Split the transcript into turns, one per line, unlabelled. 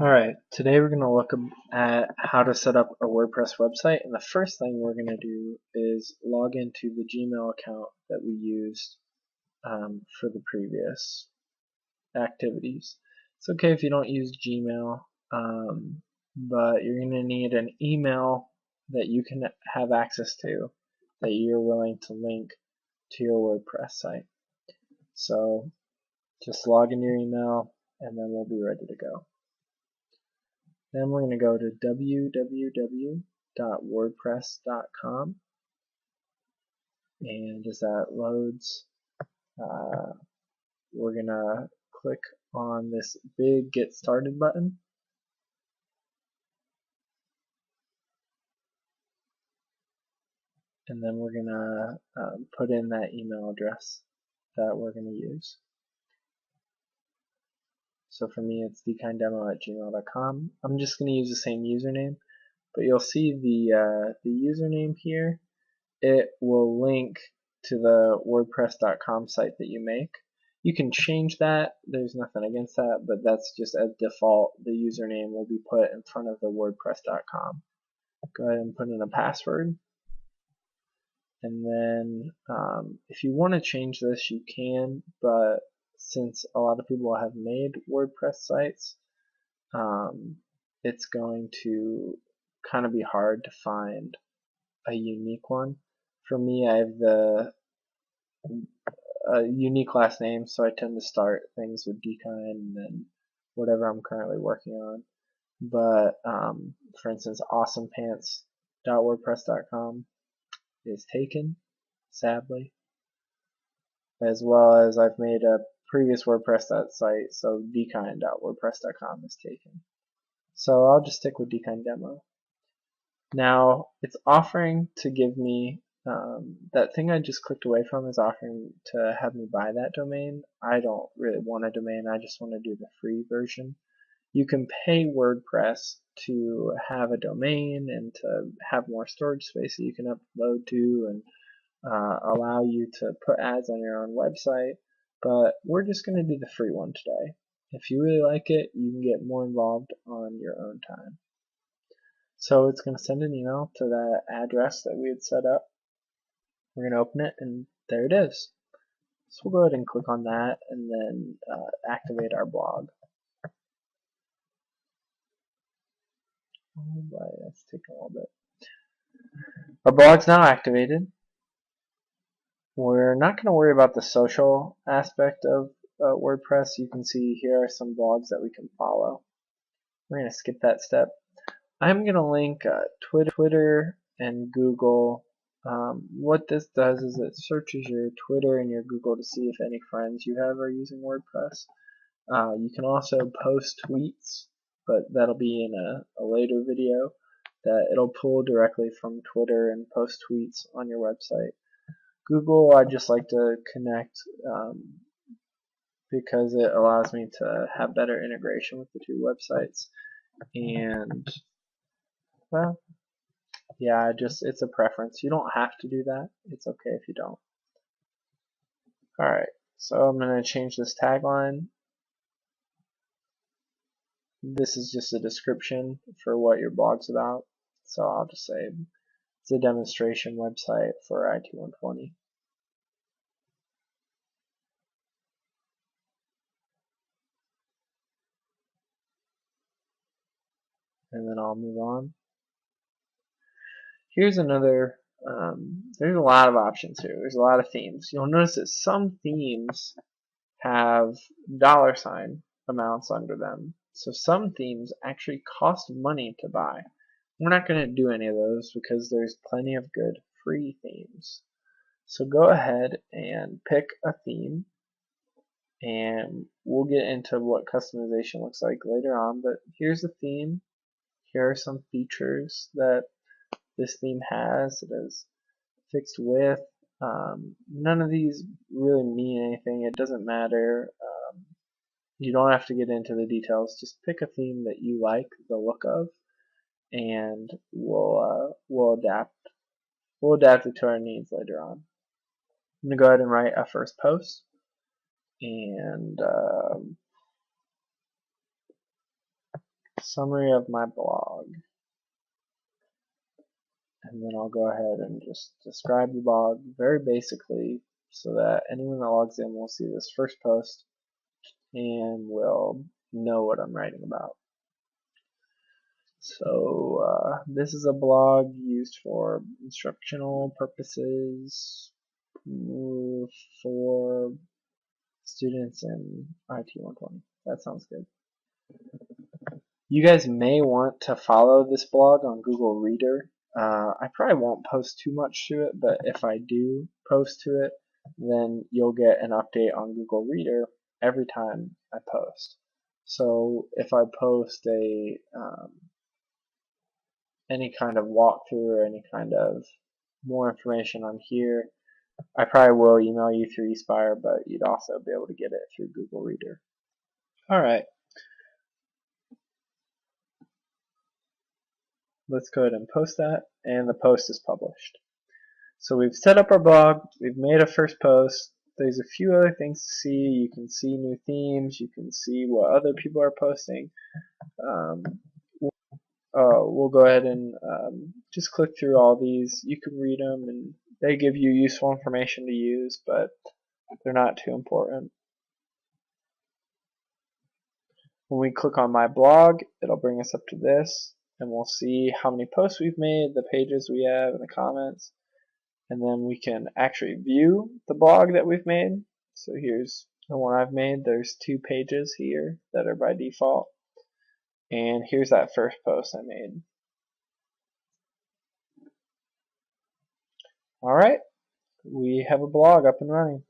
Alright, today we're going to look at how to set up a WordPress website, and the first thing we're going to do is log into the Gmail account that we used for the previous activities. It's okay if you don't use Gmail, but you're going to need an email that you can have access to that you're willing to link to your WordPress site. So just log in your email and then we'll be ready to go. Then we're going to go to www.wordpress.com, and as that loads, we're going to click on this big Get Started button. And then we're going to put in that email address that we're going to use. So for me, it's dkinddemo@gmail.com. I'm just going to use the same username, but you'll see the username here. It will link to the WordPress.com site that you make. You can change that. There's nothing against that, but that's just a default. The username will be put in front of the WordPress.com. Go ahead and put in a password. And then if you want to change this, you can, but since a lot of people have made WordPress sites, it's going to kind of be hard to find a unique one. For me, I have a unique last name, so I tend to start things with dkind and then whatever I'm currently working on. But for instance, awesomepants.wordpress.com is taken, sadly, as well as I've made a previous WordPress site, so dkind.wordpress.com is taken. So I'll just stick with dkind demo. Now it's offering to give me that thing I just clicked away from is offering to have me buy that domain. I don't really want a domain, I just want to do the free version. You can pay WordPress to have a domain and to have more storage space that you can upload to and allow you to put ads on your own website, but we're just going to do the free one today. If you really like it, you can get more involved on your own time. So it's going to send an email to that address that we had set up. We're going to open it, and there it is. So we'll go ahead and click on that and then activate our blog. Alright, that's taking a little bit. Our blog's now activated. We're not going to worry about the social aspect of WordPress. You can see here are some blogs that we can follow. We're going to skip that step. I'm going to link Twitter and Google. What this does is it searches your Twitter and your Google to see if any friends you have are using WordPress. You can also post tweets, but that'll be in a later video. That it'll pull directly from Twitter and post tweets on your website. Google, I just like to connect because it allows me to have better integration with the two websites. And well, yeah, it's a preference. You don't have to do that. It's okay if you don't. Alright, so I'm going to change this tagline. This is just a description for what your blog's about. So I'll just say it's a demonstration website for IT120. And then I'll move on. Here's another, there's a lot of options here. There's a lot of themes. You'll notice that some themes have $ amounts under them. So some themes actually cost money to buy. We're not going to do any of those because there's plenty of good free themes. So go ahead and pick a theme, and we'll get into what customization looks like later on, but here's the theme. Here are some features that this theme has. It has fixed width. None of these really mean anything. It doesn't matter. You don't have to get into the details. Just pick a theme that you like the look of, and we'll adapt. We'll adapt it to our needs later on. I'm gonna go ahead and write a first post, and summary of my blog. And then I'll go ahead and just describe the blog very basically so that anyone that logs in will see this first post and will know what I'm writing about. So this is a blog used for instructional purposes for students in IT 120. That sounds good. You guys may want to follow this blog on Google Reader. I probably won't post too much to it, but if I do post to it, then you'll get an update on Google Reader every time I post. So if I post any kind of walkthrough or any kind of more information on here, I probably will email you through eSpire, but you'd also be able to get it through Google Reader. Alright, let's go ahead and post that, and the post is published. So we've set up our blog, we've made a first post, there's a few other things to see. You can see new themes, you can see what other people are posting. We'll go ahead and just click through all these. You can read them and they give you useful information to use, but they're not too important. When we click on my blog, it'll bring us up to this, and we'll see how many posts we've made, the pages we have, and the comments. And then we can actually view the blog that we've made. So here's the one I've made. There's 2 pages here that are by default. And here's that first post I made. Alright, we have a blog up and running.